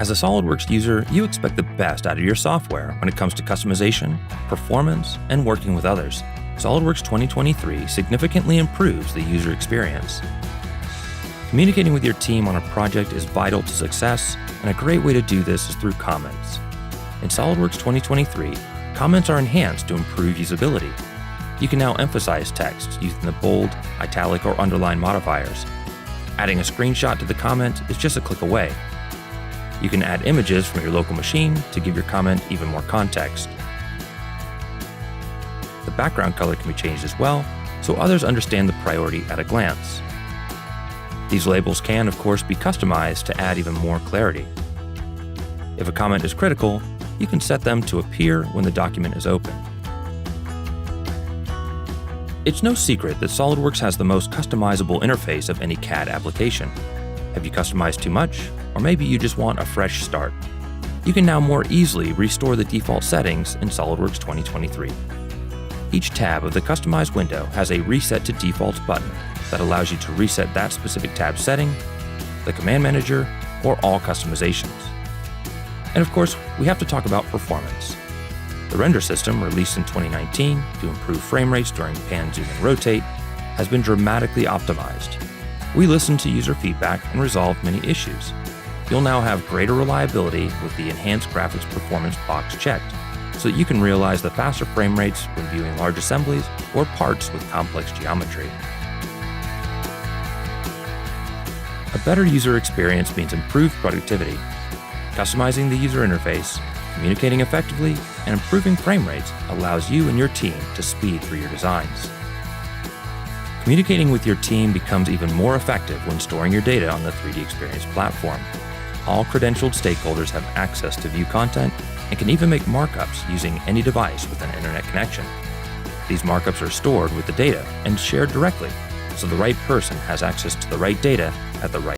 As a SolidWorks user, you expect the best out of your software when it comes to customization, performance, and working with others. SolidWorks 2023 significantly improves the user experience. Communicating with your team on a project is vital to success, and a great way to do this is through comments. In SolidWorks 2023, comments are enhanced to improve usability. You can now emphasize text using the bold, italic, or underline modifiers. Adding a screenshot to the comment is just a click away. You can add images from your local machine to give your comment even more context. The background color can be changed as well, so others understand the priority at a glance. These labels can, of course, be customized to add even more clarity. If a comment is critical, you can set them to appear when the document is open. It's no secret that SolidWorks has the most customizable interface of any CAD application. Have you customized too much? Or maybe you just want a fresh start. You can now more easily restore the default settings in SolidWorks 2023. Each tab of the customized window has a Reset to Default button that allows you to reset that specific tab setting, the command manager, or all customizations. And of course, we have to talk about performance. The render system, released in 2019 to improve frame rates during pan, zoom, and rotate, has been dramatically optimized. We listened to user feedback and resolved many issues. You'll now have greater reliability with the Enhanced Graphics Performance box checked, so that you can realize the faster frame rates when viewing large assemblies or parts with complex geometry. A better user experience means improved productivity. Customizing the user interface, communicating effectively, and improving frame rates allows you and your team to speed through your designs. Communicating with your team becomes even more effective when storing your data on the 3D Experience platform. All credentialed stakeholders have access to view content and can even make markups using any device with an internet connection. These markups are stored with the data and shared directly, so the right person has access to the right data at the right